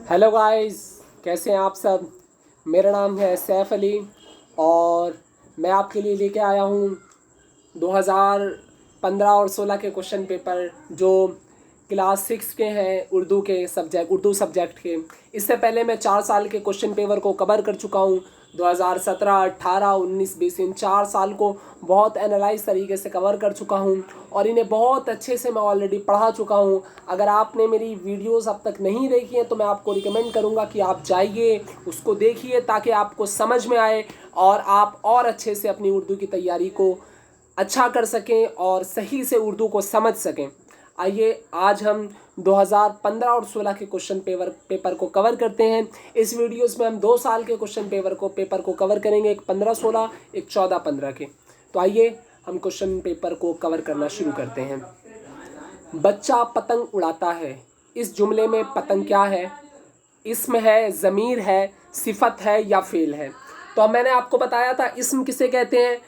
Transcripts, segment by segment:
Hello guys, कैसे हैं आप सब। मेरा नाम है सैफ़ अली और मैं आपके लिए लेके आया हूँ 2015 और 16 के क्वेश्चन पेपर जो क्लास 6 के हैं, उर्दू सब्जेक्ट के। इससे पहले मैं 4 साल के क्वेश्चन पेपर को कवर कर चुका हूँ। 2017, 18, 19, 20 इन 4 साल को बहुत एनालाइज तरीके से कवर कर चुका हूँ और इन्हें बहुत अच्छे से मैं ऑलरेडी पढ़ा चुका हूँ। अगर आपने मेरी वीडियोस अब तक नहीं देखी हैं तो मैं आपको रिकमेंड करूँगा कि आप जाइए, उसको देखिए ताकि आपको समझ में आए और आप और अच्छे से अपनी उर्दू की तैयारी को अच्छा कर सकें और सही से उर्दू को समझ सकें। आइए आज हम 2015 और 16 के क्वेश्चन पेपर को कवर करते हैं। इस वीडियोस में हम 2 साल के क्वेश्चन पेपर को कवर करेंगे, एक 15-16, एक 14-15 के। तो आइए हम क्वेश्चन पेपर को कवर करना शुरू करते हैं। बच्चा पतंग उड़ाता है, इस जुमले में पतंग क्या है? इस्म है, ज़मीर है, सिफत है या फ़ेल है? तो अब मैंने आपको बताया था इस्म किसे कहते हैं।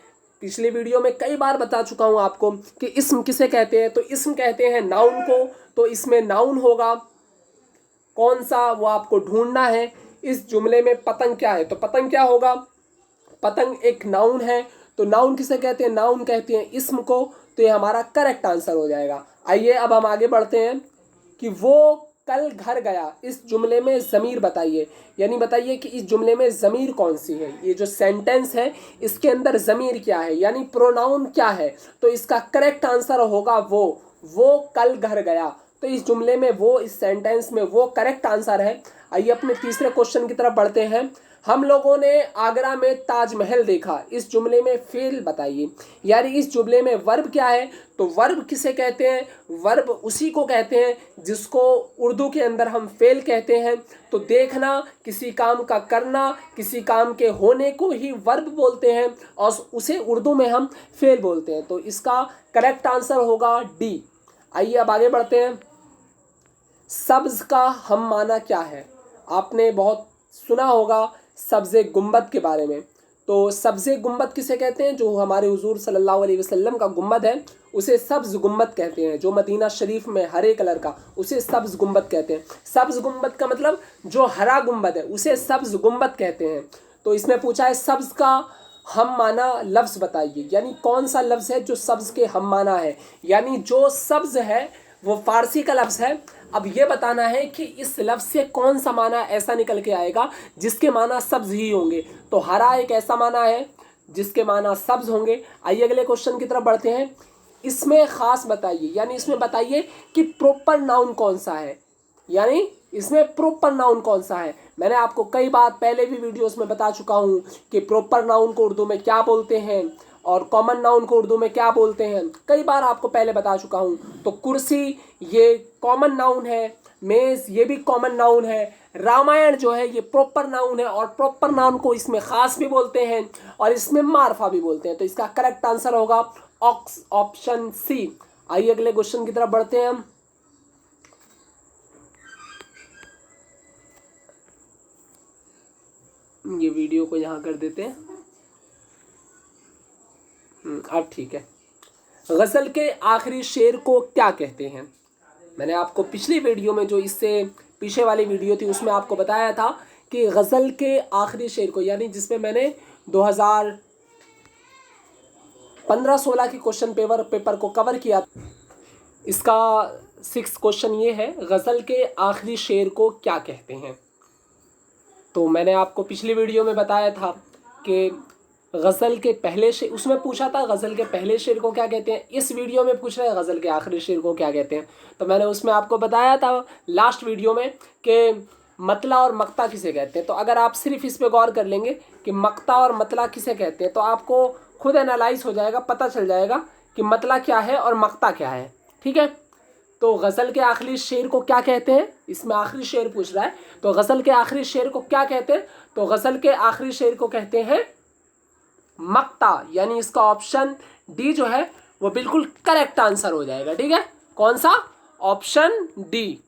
पिछले वीडियो में कई बार बता चुका हूँ आपको कि इस्म किसे कहते हैं। तो इस्म कहते हैं नाउन को, तो इसमें नाउन होगा कौन सा वो आपको ढूंढना है। इस जुमले में पतंग क्या है? तो पतंग क्या होगा? पतंग एक नाउन है। तो नाउन किसे कहते हैं? नाउन कहते हैं इस्म को। तो ये हमारा करेक्ट आंसर हो जाएगा। आइए अब हम आगे बढ़ते हैं कि वो कल घर गया, इस जुमले में ज़मीर बताइए। यानी बताइए कि इस जुमले में ज़मीर कौन सी है। ये जो सेंटेंस है इसके अंदर ज़मीर क्या है, यानी प्रोनाउन क्या है। तो इसका करेक्ट आंसर होगा वो कल घर गया। तो इस जुमले में वो, इस सेंटेंस में वो करेक्ट आंसर है। आइए अपने तीसरे क्वेश्चन की तरफ बढ़ते हैं। हम लोगों ने आगरा में ताजमहल देखा, इस जुमले में फेल बताइए। यानी इस जुमले में वर्ब क्या है? तो वर्ब किसे कहते हैं? वर्ब उसी को कहते हैं जिसको उर्दू के अंदर हम फेल कहते हैं। तो देखना, किसी काम का करना, किसी काम के होने को ही वर्ब बोलते हैं और उसे उर्दू में हम फेल बोलते हैं। तो इसका करेक्ट आंसर होगा डी। आइए अब आगे बढ़ते हैं। सब्ज का हम माना क्या है? आपने बहुत सुना होगा सब्ज़े गुंबद के बारे में। तो सब्ज़े गुंबद किसे कहते हैं? जो हमारे हुजूर सल्लल्लाहु अलैहि वसल्लम का गुंबद है उसे सब्ज़ गुंबद कहते हैं। जो मदीना शरीफ में हरे कलर का, उसे सब्ज़ गुंबद कहते हैं। सब्ज़ गुंबद का मतलब जो हरा गुंबद है उसे सब्ज़ गुंबद कहते हैं। तो इसमें पूछा है सब्ज़ का हम माना लफ्ज़ बताइए। यानी कौन सा लफ्ज़ है जो सब्ज़ के हम माना है। यानी जो सब्ज़ है वो फारसी का लफ्ज़ है। अब ये बताना है कि इस लफ्ज़ से कौन सा माना ऐसा निकल के आएगा जिसके माना सब्ज़ ही होंगे। तो हरा एक ऐसा माना है जिसके माना सब्ज़ होंगे। आइए अगले क्वेश्चन की तरफ बढ़ते हैं। इसमें ख़ास बताइए, यानी इसमें बताइए कि प्रॉपर नाउन कौन सा है। यानी इसमें प्रॉपर नाउन कौन सा है। मैंने आपको कई बार पहले भी वीडियोस में बता चुका हूँ कि प्रॉपर नाउन को उर्दू में क्या बोलते हैं और कॉमन नाउन को उर्दू में क्या बोलते हैं। कई बार आपको पहले बता चुका हूँ। तो कुर्सी ये कॉमन नाउन है, मेज़ ये भी कॉमन नाउन है, रामायण जो है ये प्रॉपर नाउन है और प्रॉपर नाउन को इसमें ख़ास भी बोलते हैं और इसमें मारफा भी बोलते हैं। तो इसका करेक्ट आंसर होगा ऑप्शन सी। आइए अगले क्वेश्चन की तरफ बढ़ते हैं हम। ये वीडियो को यहाँ कर देते हैं। अब ठीक है। गज़ल के आखिरी शेर को क्या कहते हैं? मैंने आपको पिछली वीडियो में, जो इससे पीछे वाली वीडियो थी, उसमें आपको बताया था कि गज़ल के आखिरी शेर को, यानी जिसमें मैंने 2015-16 के क्वेश्चन पेपर को कवर किया। इसका 6 क्वेश्चन ये है, गज़ल के आखिरी शेर को क्या कहते हैं। तो मैंने आपको पिछली वीडियो में बताया था कि गज़ल के पहले शेर, उसमें पूछा था गज़ल के पहले शेर को क्या कहते हैं। इस वीडियो में पूछ रहे हैं गज़ल के आखिरी शेर को क्या कहते हैं। तो मैंने उसमें आपको बताया था लास्ट वीडियो में कि मतला और मक्ता किसे कहते हैं। तो अगर आप सिर्फ इस पर गौर कर लेंगे कि मक्ता और मतला किसे कहते हैं तो आपको खुद एनालाइज हो जाएगा, पता चल जाएगा कि मतला क्या है और मक्ता क्या है। ठीक है। तो गज़ल के आखिरी शेर को क्या कहते हैं, इसमें आखिरी शेर पूछ रहा है। तो गज़ल के आखिरी शेर को क्या कहते हैं? तो गज़ल के आखिरी शेर को कहते हैं मक्ता। यानी इसका ऑप्शन डी जो है वो बिल्कुल करेक्ट आंसर हो जाएगा। ठीक है, कौन सा? Option D.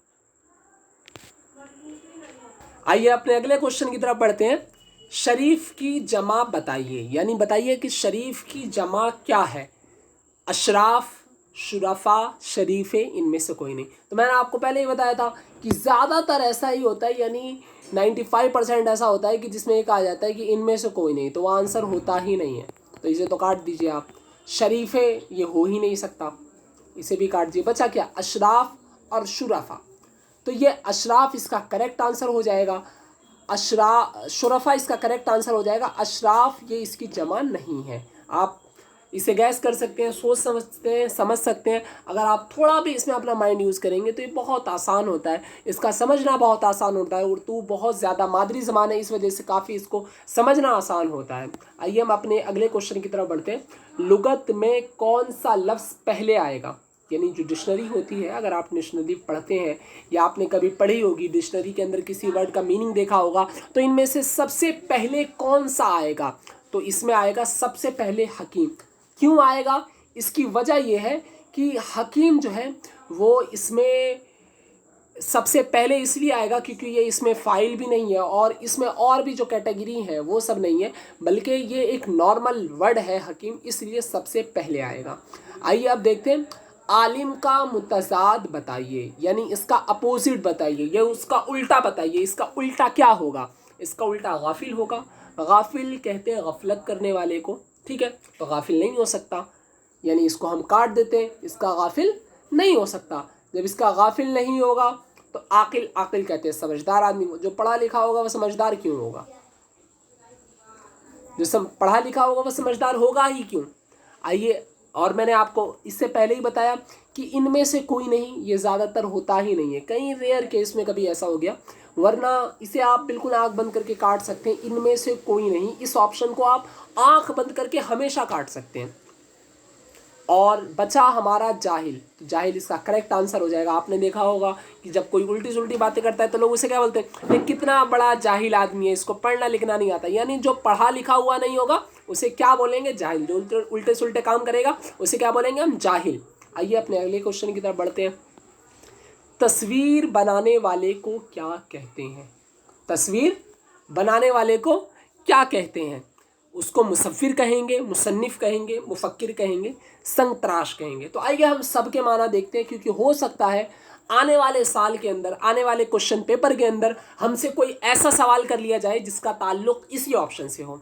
आइए अपने अगले क्वेश्चन की तरफ बढ़ते हैं। शरीफ की जमा बताइए। यानी बताइए कि शरीफ की जमा क्या है। अशराफ, शुरफा, शरीफे, इनमें से कोई नहीं। तो मैंने आपको पहले ही बताया था कि ज़्यादातर ऐसा ही होता है, यानी 95% ऐसा होता है कि जिसमें एक आ जाता है कि इनमें से कोई नहीं, तो वो आंसर होता ही नहीं है। तो इसे तो काट दीजिए आप। शरीफे ये हो ही नहीं सकता, इसे भी काट दीजिए। बचा क्या? अशराफ और शुरफा। तो ये अशराफ इसका करेक्ट आंसर हो जाएगा, शुरफा इसका करेक्ट आंसर हो जाएगा। अशराफ ये इसकी जमा नहीं है। आप इसे गैस कर सकते हैं, समझ सकते हैं। अगर आप थोड़ा भी इसमें अपना माइंड यूज़ करेंगे तो ये बहुत आसान होता है, इसका समझना बहुत आसान होता है। उर्दू बहुत ज़्यादा मादरी ज़बान है, इस वजह से काफ़ी इसको समझना आसान होता है। आइए हम अपने अगले क्वेश्चन की तरफ बढ़ते हैं। लुगत में कौन सा लफ्ज़ पहले आएगा? यानी जो डिक्शनरी होती है, अगर आप डिक्शनरी पढ़ते हैं या आपने कभी पढ़ी होगी, डिक्शनरी के अंदर किसी वर्ड का मीनिंग देखा होगा, तो इनमें से सबसे पहले कौन सा आएगा? तो इसमें आएगा सबसे पहले हकीम। क्यों आएगा? इसकी वजह यह है कि हकीम जो है वो इसमें सबसे पहले इसलिए आएगा क्योंकि ये इसमें फ़ाइल भी नहीं है और इसमें और भी जो कैटेगरी है वो सब नहीं है, बल्कि ये एक नॉर्मल वर्ड है हकीम, इसलिए सबसे पहले आएगा। आइए अब देखते हैं। आलिम का मुतज़ाद बताइए, यानी इसका अपोजिट बताइए, ये उसका उल्टा बताइए। इसका उल्टा क्या होगा? इसका उल्टा गाफिल होगा। गाफिल कहते हैं गफलत करने वाले को, ठीक है? तो गाफिल नहीं हो सकता, यानी इसको हम काट देते हैं, इसका गाफिल नहीं हो सकता। जब इसका गाफिल नहीं होगा तो आकिल, आकिल कहते हैं समझदार आदमी को। जो पढ़ा लिखा होगा वह समझदार क्यों होगा? जो पढ़ा लिखा होगा वह समझदार होगा ही क्यों? आइए, और मैंने आपको इससे पहले ही बताया कि इनमें से कोई नहीं, ये ज़्यादातर होता ही नहीं है, कई रेयर केस में कभी ऐसा हो गया, वरना इसे आप बिल्कुल आंख बंद करके काट सकते हैं। इनमें से कोई नहीं, इस ऑप्शन को आप आंख बंद करके हमेशा काट सकते हैं। और बचा हमारा जाहिल। तो जाहिल इसका करेक्ट आंसर हो जाएगा। आपने देखा होगा कि जब कोई उल्टी सुल्टी बातें करता है तो लोग उसे क्या बोलते हैं? ये कितना बड़ा जाहिल आदमी है, इसको पढ़ना लिखना नहीं आता। यानी जो पढ़ा लिखा हुआ नहीं होगा उसे क्या बोलेंगे? जाहिल। जो उल्टे सुल्टे काम करेगा उसे क्या बोलेंगे हम? जाहिल। आइए अपने अगले क्वेश्चन की तरफ बढ़ते हैं। तस्वीर बनाने वाले को क्या कहते हैं? तस्वीर बनाने वाले को क्या कहते हैं? उसको मुसव्विर कहेंगे, मुसन्निफ कहेंगे, मुफक्किर कहेंगे, संग तराश कहेंगे। तो आइए हम सबके माना देखते हैं, क्योंकि हो सकता है आने वाले साल के अंदर, आने वाले क्वेश्चन पेपर के अंदर हमसे कोई ऐसा सवाल कर लिया जाए जिसका ताल्लुक इसी ऑप्शन से हो।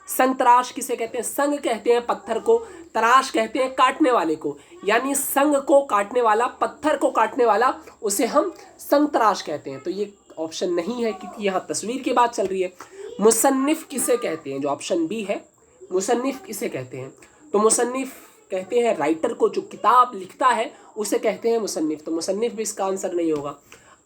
संग तराश किसे कहते हैं? संग कहते हैं पत्थर को, तराश कहते हैं काटने वाले को। यानी संग को काटने वाला, पत्थर को काटने वाला, उसे हम संग तराश कहते हैं। तो ये ऑप्शन नहीं है क्योंकि यहाँ तस्वीर की बात चल रही है। मुसन्निफ किसे कहते हैं? जो ऑप्शन बी है, मुसन्निफ किसे कहते हैं? तो मुसन्निफ कहते हैं राइटर को, जो किताब लिखता है उसे कहते हैं मुसन्निफ। तो मुसन्निफ भी इसका आंसर नहीं होगा।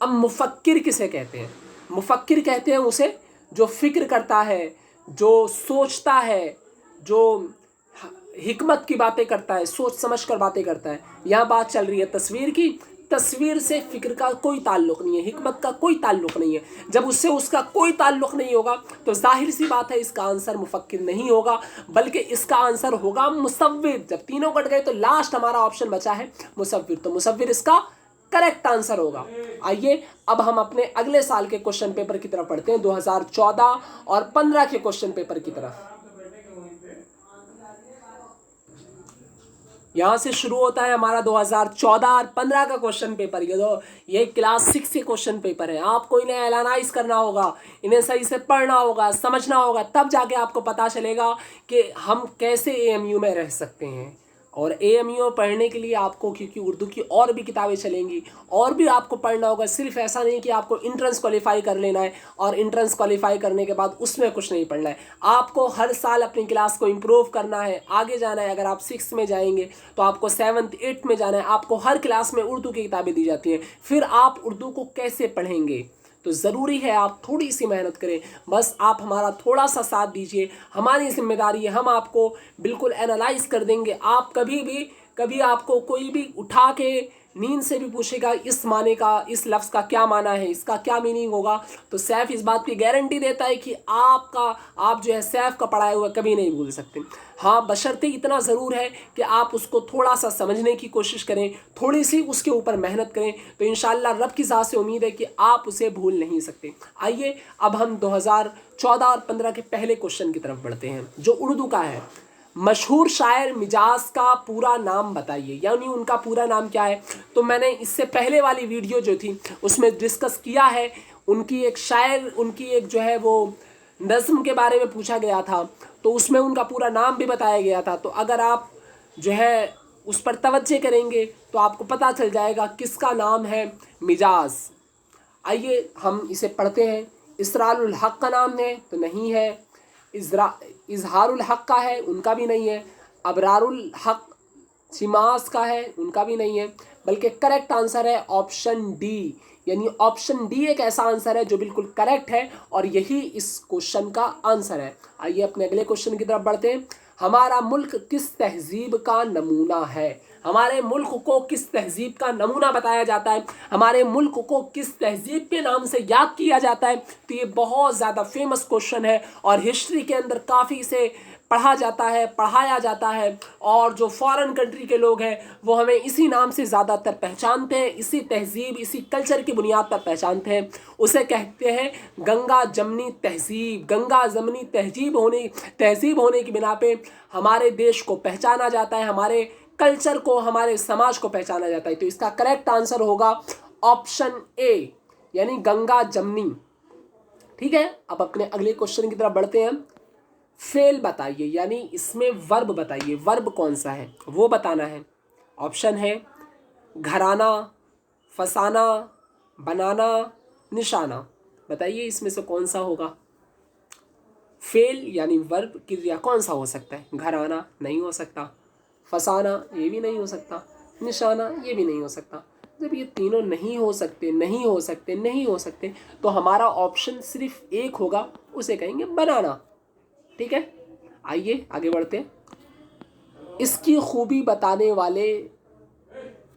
अब मुफक्किर किसे कहते हैं? मुफक्किर कहते हैं उसे जो फिक्र करता है, जो सोचता है, जो हिकमत की बातें करता है, सोच समझ कर बातें करता है। यहाँ बात चल रही है तस्वीर की। तस्वीर से फिक्र का कोई ताल्लुक़ नहीं है, हिकमत का कोई ताल्लुक़ नहीं है। जब उससे उसका कोई ताल्लुक़ नहीं होगा तो जाहिर सी बात है इसका आंसर मुफक्किर नहीं होगा, बल्कि इसका आंसर होगा मुसव्विर। जब तीनों कट गए तो लास्ट हमारा ऑप्शन बचा है मुसव्विर, तो मुसव्विर इसका करेक्ट आंसर होगा। आइए अब हम अपने अगले साल के क्वेश्चन पेपर की तरफ पढ़ते हैं, 2014 और 15 के क्वेश्चन पेपर की तरफ। यहाँ से शुरू होता है हमारा 2014 और 15 का क्वेश्चन पेपर। ये क्लास 6 के क्वेश्चन पेपर है। आपको इन्हें एनालाइज करना होगा, इन्हें सही से पढ़ना होगा, समझना होगा, तब जाके आपको पता चलेगा कि हम कैसे एएमयू में रह सकते हैं। और एएमयू पढ़ने के लिए आपको, क्योंकि उर्दू की और भी किताबें चलेंगी, और भी आपको पढ़ना होगा। सिर्फ ऐसा नहीं कि आपको इंट्रेंस क्वालिफाई कर लेना है और इंट्रेंस क्वालिफाई करने के बाद उसमें कुछ नहीं पढ़ना है। आपको हर साल अपनी क्लास को इम्प्रूव करना है, आगे जाना है। अगर आप 6 में जाएंगे तो आपको 7th 8th में जाना है। आपको हर क्लास में उर्दू की किताबें दी जाती हैं। फिर आप उर्दू को कैसे पढ़ेंगे? तो ज़रूरी है आप थोड़ी सी मेहनत करें। बस आप हमारा थोड़ा सा साथ दीजिए, हमारी जिम्मेदारी है, हम आपको बिल्कुल एनालाइज कर देंगे। आप कभी आपको कोई भी उठा के नींद से भी पूछेगा इस माने का, इस लफ्ज़ का क्या माना है, इसका क्या मीनिंग होगा, तो सैफ इस बात की गारंटी देता है कि आप जो है सैफ का पढ़ाया हुआ कभी नहीं भूल सकते। हाँ, बशर्ते इतना ज़रूर है कि आप उसको थोड़ा सा समझने की कोशिश करें, थोड़ी सी उसके ऊपर मेहनत करें, तो इंशाल्लाह रब की ज़ात से उम्मीद है कि आप उसे भूल नहीं सकते। आइए अब हम 2014 और 15 के पहले क्वेश्चन की तरफ बढ़ते हैं, जो उर्दू का है। मशहूर शायर मिजाज का पूरा नाम बताइए, यानी उनका पूरा नाम क्या है। तो मैंने इससे पहले वाली वीडियो जो थी उसमें डिस्कस किया है, उनकी एक शायर, उनकी एक जो है वो नज़्म के बारे में पूछा गया था, तो उसमें उनका पूरा नाम भी बताया गया था। तो अगर आप जो है उस पर तवज्जो करेंगे तो आपको पता चल जाएगा किसका नाम है मिजाज। आइए हम इसे पढ़ते हैं। इसरारुल हक का नाम है तो नहीं है। इजहारुल हक का है, उनका भी नहीं है। अबरारुल हक शिमास का है, उनका भी नहीं है। बल्कि करेक्ट आंसर है ऑप्शन डी, यानी ऑप्शन डी एक ऐसा आंसर है जो बिल्कुल करेक्ट है और यही इस क्वेश्चन का आंसर है। आइए अपने अगले क्वेश्चन की तरफ बढ़ते हैं। हमारा मुल्क किस तहजीब का नमूना है। हमारे मुल्क को किस तहजीब का नमूना बताया जाता है, हमारे मुल्क को किस तहजीब के नाम से याद किया जाता है। तो ये बहुत ज़्यादा फेमस क्वेश्चन है और हिस्ट्री के अंदर काफ़ी इसे पढ़ा जाता है, पढ़ाया जाता है, और जो फॉरेन कंट्री के लोग हैं वो हमें इसी नाम से ज़्यादातर पहचानते हैं, इसी तहजीब, इसी कल्चर की बुनियाद पर पहचानते हैं। उसे कहते हैं गंगा जमनी तहजीब। गंगा जमनी तहजीब होने की बिना पे हमारे देश को पहचाना जाता है, हमारे कल्चर को, हमारे समाज को पहचाना जाता है। तो इसका करेक्ट आंसर होगा ऑप्शन ए, यानी गंगा जमनी। ठीक है, अब अपने अगले क्वेश्चन की तरफ बढ़ते हैं। फेल बताइए, यानी इसमें वर्ब बताइए, वर्ब कौन सा है वो बताना है। ऑप्शन है घराना, फसाना, बनाना, निशाना। बताइए इसमें से कौन सा होगा। फेल यानी वर्ब क्रिया कौन सा हो सकता है। घराना नहीं हो सकता, फसाना ये भी नहीं हो सकता, निशाना ये भी नहीं हो सकता। जब ये तीनों नहीं हो सकते, नहीं हो सकते, नहीं हो सकते, तो हमारा ऑप्शन सिर्फ एक होगा, उसे कहेंगे बनाना। ठीक है, आइए आगे बढ़ते हैं। इसकी खूबी बताने वाले,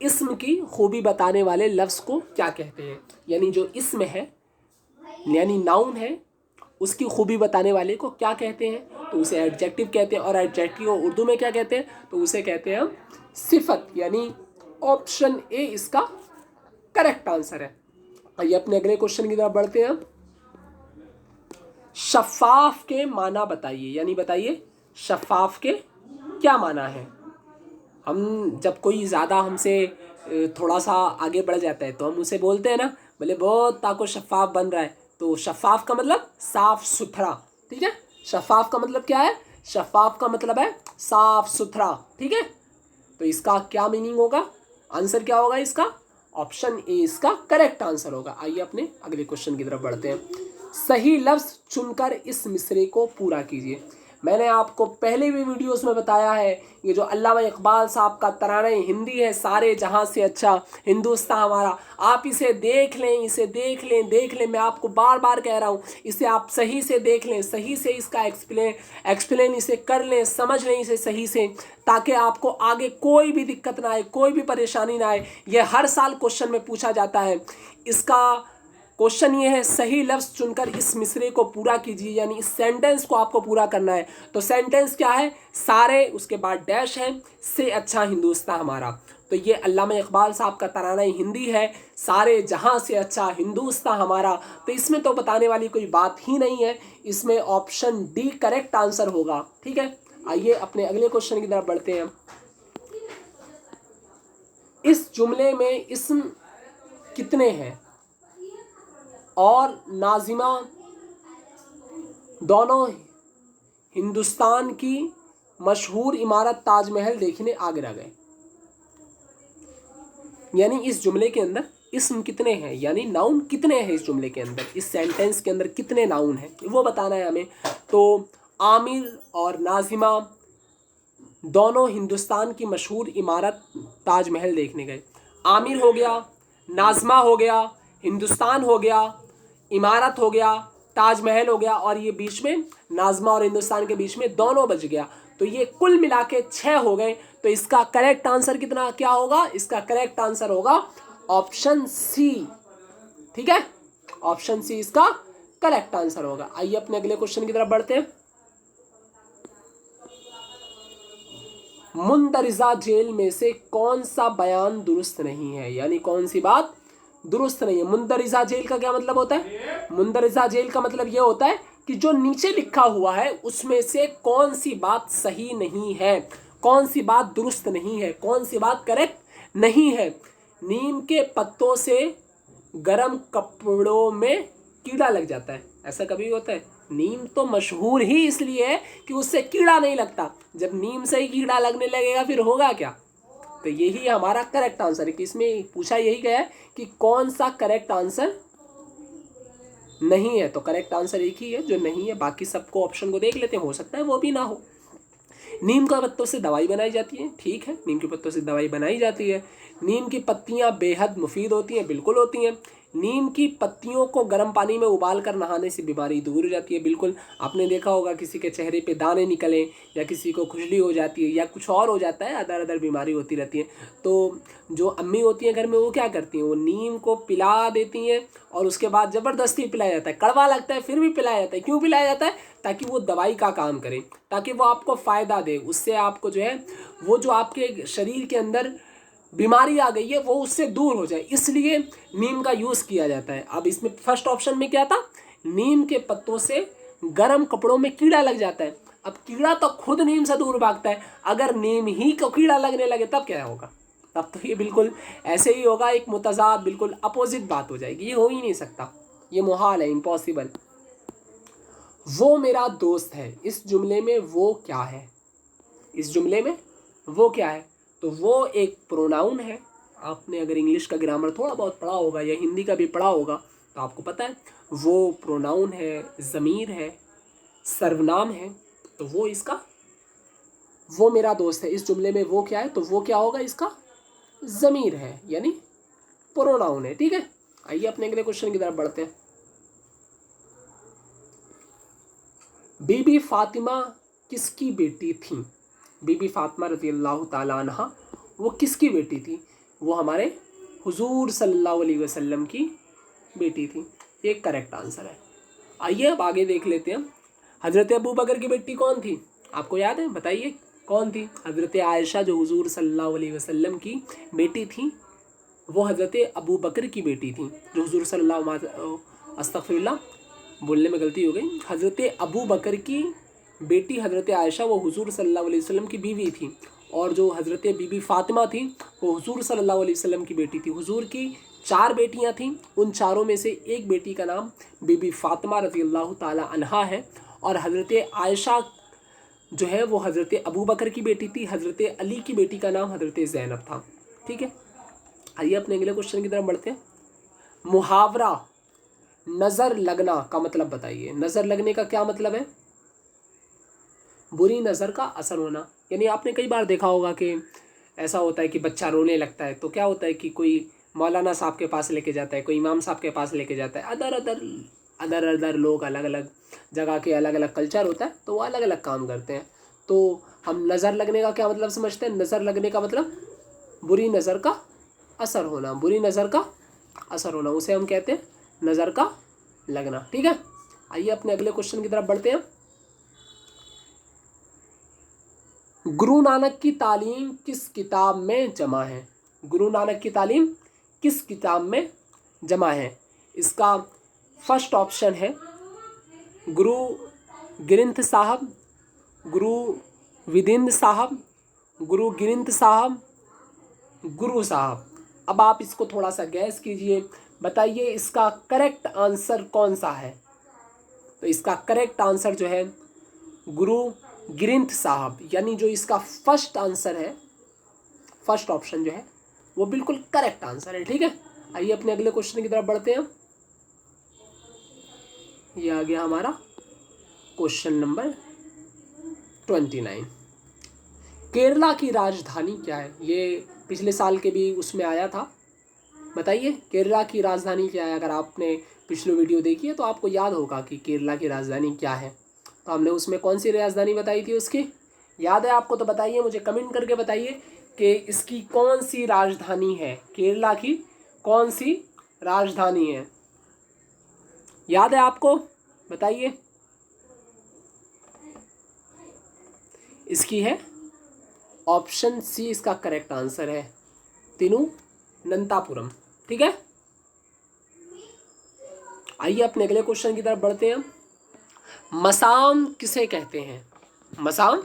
इस्म की खूबी बताने वाले लफ्ज़ को क्या कहते हैं। यानी जो इस्म है यानी नाउन है, उसकी खूबी बताने वाले को क्या कहते हैं। तो उसे एडजेक्टिव कहते हैं, और एडजेक्टिव उर्दू में क्या कहते हैं, तो उसे कहते हैं हम सिफत। यानी ऑप्शन ए इसका करेक्ट आंसर है। आइए अपने अगले क्वेश्चन की तरफ बढ़ते हैं। शफ़ाफ के माना बताइए, यानी बताइए शफ़ाफ के क्या माना है। हम जब कोई ज़्यादा हमसे थोड़ा सा आगे बढ़ जाता है तो हम उसे बोलते हैं ना, बोले बहुत ताको शफ़ाफ बन रहा है। तो शफ़ाफ का मतलब साफ़ सुथरा। ठीक है, शफ़ाफ का मतलब क्या है, शफ़ाफ का मतलब है साफ़ सुथरा। ठीक है, तो इसका क्या मीनिंग होगा, आंसर क्या होगा इसका। ऑप्शन ए इसका करेक्ट आंसर होगा। आइए अपने अगले क्वेश्चन की तरफ बढ़ते हैं। सही लफ्ज़ चुनकर इस मिसरे को पूरा कीजिए। मैंने आपको पहले भी वीडियोस में बताया है, ये जो अल्लामा इकबाल साहब का तराना हिंदी है, सारे जहां से अच्छा हिंदुस्तान हमारा, आप इसे देख लें, इसे देख लें। मैं आपको बार बार कह रहा हूँ, इसे आप सही से देख लें, सही से इसका एक्सप्लेन इसे कर लें, समझ लें इसे सही से, ताकि आपको आगे कोई भी दिक्कत ना आए, कोई भी परेशानी ना आए। यह हर साल क्वेश्चन में पूछा जाता है। इसका क्वेश्चन ये है, सही लफ्ज़ चुनकर इस मिसरे को पूरा कीजिए, यानी इस सेंटेंस को आपको पूरा करना है। तो सेंटेंस क्या है, सारे, उसके बाद डैश है, से अच्छा हिंदुस्तान हमारा। तो ये अल्लामा इकबाल साहब का तराना हिंदी है, सारे जहां से अच्छा हिंदुस्तान हमारा। तो इसमें तो बताने वाली कोई बात ही नहीं है, इसमें ऑप्शन डी करेक्ट आंसर होगा। ठीक है, आइए अपने अगले क्वेश्चन की तरफ बढ़ते हैं। इस जुमले में इस्म कितने हैं और नाजिमा दोनों हिंदुस्तान की मशहूर इमारत ताजमहल देखने आगरा गए। यानी इस जुमले के अंदर इस्म कितने हैं, यानी नाउन कितने हैं इस जुमले के अंदर, इस सेंटेंस के अंदर कितने नाउन हैं वो बताना है हमें। तो आमिर और नाजिमा दोनों हिंदुस्तान की मशहूर इमारत ताजमहल देखने गए। आमिर हो गया, नाजमा हो गया, हिंदुस्तान हो गया, इमारत हो गया, ताजमहल हो गया, और ये बीच में नाजमा और हिंदुस्तान के बीच में दोनों बच गया। तो ये कुल मिला के 6 हो गए। तो इसका करेक्ट आंसर कितना क्या होगा, इसका करेक्ट आंसर होगा ऑप्शन सी। ठीक है, ऑप्शन सी इसका करेक्ट आंसर होगा। आइए अपने अगले क्वेश्चन की तरफ बढ़ते हैं। मुंदरिजा जेल में से कौन सा बयान दुरुस्त नहीं है, यानी कौन सी बात दुरुस्त नहीं है। मुंदरिजा जेल का क्या मतलब होता है, मुंदरिजा जेल का मतलब यह होता है कि जो नीचे लिखा हुआ है उसमें से कौन सी बात सही नहीं है, कौन सी बात दुरुस्त नहीं है, कौन सी बात करेक्ट नहीं है। नीम के पत्तों से गर्म कपड़ों में कीड़ा लग जाता है, ऐसा कभी होता है? नीम तो मशहूर ही इसलिए है कि उससे कीड़ा नहीं लगता। जब नीम से ही कीड़ा लगने लगेगा फिर होगा क्या? तो यही हमारा करेक्ट आंसर है कि इसमें पूछा यही गया है कि कौन सा करेक्ट आंसर नहीं है। तो करेक्ट आंसर एक ही है जो नहीं है, बाकी सबको ऑप्शन को देख लेते हैं, हो सकता है वो भी ना हो। नीम के पत्तों से दवाई बनाई जाती है, ठीक है, नीम के पत्तों से दवाई बनाई जाती है। नीम की पत्तियां बेहद मुफीद होती हैं, बिल्कुल होती हैं। नीम की पत्तियों को गर्म पानी में उबाल कर नहाने से बीमारी दूर हो जाती है, बिल्कुल। आपने देखा होगा किसी के चेहरे पे दाने निकले या किसी को खुजली हो जाती है या कुछ और हो जाता है, अदर अदर बीमारी होती रहती है, तो जो अम्मी होती हैं घर में वो क्या करती हैं, वो नीम को पिला देती हैं और उसके बाद ज़बरदस्ती पिलाया जाता है। कड़वा लगता है फिर भी पिलाया जाता है। क्यों पिलाया जाता है? ताकि वो दवाई का काम करे, ताकि वो आपको फ़ायदा दे, उससे आपको जो है वो जो आपके शरीर के अंदर बीमारी आ गई है वो उससे दूर हो जाए, इसलिए नीम का यूज़ किया जाता है। अब इसमें फर्स्ट ऑप्शन में क्या था? नीम के पत्तों से गर्म कपड़ों में कीड़ा लग जाता है। अब कीड़ा तो खुद नीम से दूर भागता है, अगर नीम ही को कीड़ा लगने लगे तब क्या होगा? तब तो ये बिल्कुल ऐसे ही होगा, एक मुतजाद बिल्कुल अपोजिट बात हो जाएगी। ये हो ही नहीं सकता, ये मुहाल है, इम्पॉसिबल। वो मेरा दोस्त है, इस जुमले में वो क्या है? इस जुमले में वो क्या है? तो वो एक प्रोनाउन है। आपने अगर इंग्लिश का ग्रामर थोड़ा बहुत पढ़ा होगा या हिंदी का भी पढ़ा होगा तो आपको पता है वो प्रोनाउन है, ज़मीर है, सर्वनाम है। तो वो इसका वो मेरा दोस्त है, इस जुमले में वो क्या है? तो वो क्या होगा? इसका ज़मीर है, यानी प्रोनाउन है, ठीक है। आइए अपने अगले क्वेश्चन की तरफ बढ़ते हैं। बीबी फातिमा किसकी बेटी थी? बीबी फातिमा रज़ी अल्लाह ताला अन्हा वो किसकी बेटी थी? वो हमारे हुजूर सल्लल्लाहु अलैहि वसल्लम की बेटी थी। ये करेक्ट आंसर है। आइए अब आगे देख लेते हैं। हज़रत अबू बकर की बेटी कौन थी? आपको याद है? बताइए कौन थी? हज़रत आयशा जो हुजूर सल्लल्लाहु अलैहि वसल्लम की बेटी थी, वो हज़रत अबू बकर की बेटी थी जो हुजूर सल्लल्लाहु अस्तगफिरुल्लाह, बोलने में गलती हो गई। हज़रत अबू बकर की बेटी हज़रत आयशा वो हुजूर सल्लल्लाहु अलैहि वसल्लम की बीवी थी, और जो हज़रत बीबी फ़ातिमा थी वो हुजूर सल्लल्लाहु अलैहि वसल्लम की बेटी थी। हुजूर की 4 बेटियां थीं, उन चारों में से एक बेटी का नाम बीबी फ़ातिमा रज़ी अल्लाह ताला अन्हा है, और हज़रत आयशा जो है वो हज़रत अबू बकर की बेटी थी। हज़रत अली की बेटी का नाम हज़रत ज़ैनब था, ठीक है। आइए अपने अगले क्वेश्चन की तरफ बढ़ते हैं। मुहावरा नज़र लगना का मतलब बताइए। नज़र लगने का क्या मतलब है? बुरी नज़र का असर होना। यानी आपने कई बार देखा होगा कि ऐसा होता है कि बच्चा रोने लगता है तो क्या होता है कि कोई मौलाना साहब के पास लेके जाता है, कोई इमाम साहब के पास लेके जाता है। अदर अदर लोग, अलग अलग जगह के अलग अलग कल्चर होता है तो वो अलग अलग काम करते हैं। तो हम नज़र लगने का क्या मतलब समझते हैं? नज़र लगने का मतलब बुरी नज़र का असर होना, बुरी नज़र का असर होना, उसे हम कहते हैं नज़र का लगना, ठीक है। आइए अपने अगले क्वेश्चन की तरफ बढ़ते हैं। गुरु नानक की तालीम किस किताब में जमा है? गुरु नानक की तालीम किस किताब में जमा है? इसका फर्स्ट ऑप्शन है गुरु ग्रंथ साहब, गुरु विदिंद साहब, गुरु ग्रंथ साहब, गुरु साहब। अब आप इसको थोड़ा सा गैस कीजिए, बताइए इसका करेक्ट आंसर कौन सा है? तो इसका करेक्ट आंसर जो है गुरु ग्रंथ साहब, यानी जो इसका फर्स्ट आंसर है, फर्स्ट ऑप्शन जो है वो बिल्कुल करेक्ट आंसर है, ठीक है। आइए अपने अगले क्वेश्चन की तरफ बढ़ते हैं। ये आ गया हमारा क्वेश्चन नंबर 29। केरला की राजधानी क्या है? ये पिछले साल के भी उसमें आया था। बताइए केरला की राजधानी क्या है? अगर आपने पिछले वीडियो देखी है तो आपको याद होगा कि केरला की राजधानी क्या है। तो हमने उसमें कौन सी राजधानी बताई थी उसकी? याद है आपको? तो बताइए, मुझे कमेंट करके बताइए कि इसकी कौन सी राजधानी है, केरला की कौन सी राजधानी है? याद है आपको? बताइए। इसकी है ऑप्शन सी, इसका करेक्ट आंसर है तिरुवनंतपुरम, ठीक है। आइए अपने अगले क्वेश्चन की तरफ बढ़ते हैं। मसाम किसे कहते हैं? मसाम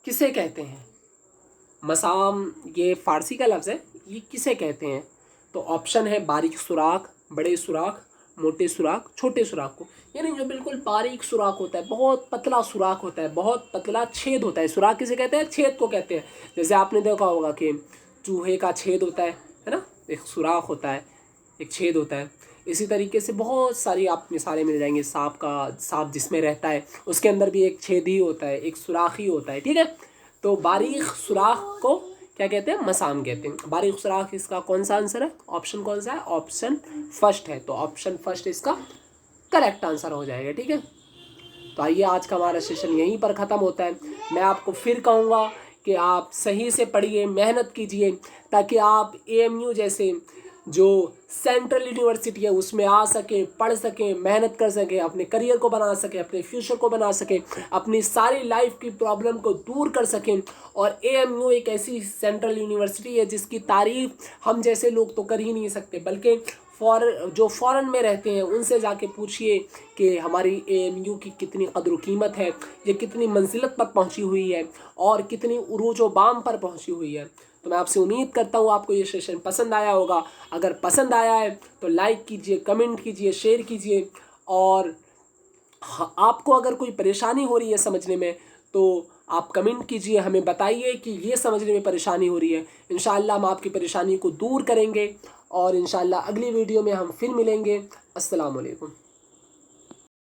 किसे कहते हैं? मसाम ये फ़ारसी का लफ्ज़ है, ये किसे कहते हैं? तो ऑप्शन है बारीक सुराख, बड़े सुराख, मोटे सुराख, छोटे सुराख को। यानी जो बिल्कुल बारीक सुराख होता है, बहुत पतला सुराख होता है, बहुत पतला छेद होता है। सुराख किसे कहते हैं? छेद को कहते हैं। जैसे आपने देखा होगा कि चूहे का छेद होता है ना, एक सुराख होता है, एक छेद होता है। इसी तरीके से बहुत सारी आप मिसालें मिल जाएंगी। सांप जिसमें रहता है उसके अंदर भी एक छेद ही होता है, एक सुराख ही होता है, ठीक है। तो बारीक सुराख को क्या कहते हैं? मसाम कहते हैं। बारीक सुराख इसका कौन सा आंसर है? ऑप्शन कौन सा है? ऑप्शन फर्स्ट है। तो ऑप्शन फर्स्ट इसका करेक्ट आंसर हो जाएगा, ठीक है। तो आइए, आज का हमारा सेशन यहीं पर ख़त्म होता है। मैं आपको फिर कहूँगा कि आप सही से पढ़िए, मेहनत कीजिए, ताकि आप AMU जैसे जो सेंट्रल यूनिवर्सिटी है उसमें आ सकें, पढ़ सकें, मेहनत कर सकें, अपने करियर को बना सकें, अपने फ्यूचर को बना सकें, अपनी सारी लाइफ की प्रॉब्लम को दूर कर सकें। और AMU एक ऐसी सेंट्रल यूनिवर्सिटी है जिसकी तारीफ़ हम जैसे लोग तो कर ही नहीं सकते, बल्कि जो फ़ॉरेन में रहते हैं उनसे जाके पूछिए कि हमारी AMU की कितनी कद्र कीमत है, ये कितनी मंजिलत पर पहुंची हुई है और कितनी उरूज व बाम पर पहुंची हुई है। तो मैं आपसे उम्मीद करता हूँ आपको ये सेशन पसंद आया होगा। अगर पसंद आया है तो लाइक कीजिए, कमेंट कीजिए, शेयर कीजिए। और आपको अगर कोई परेशानी हो रही है समझने में तो आप कमेंट कीजिए, हमें बताइए कि ये समझने में परेशानी हो रही है। इंशाअल्लाह हम आपकी परेशानी को दूर करेंगे और इंशाअल्लाह अगली वीडियो में हम फिर मिलेंगे। अस्सलाम वालेकुम।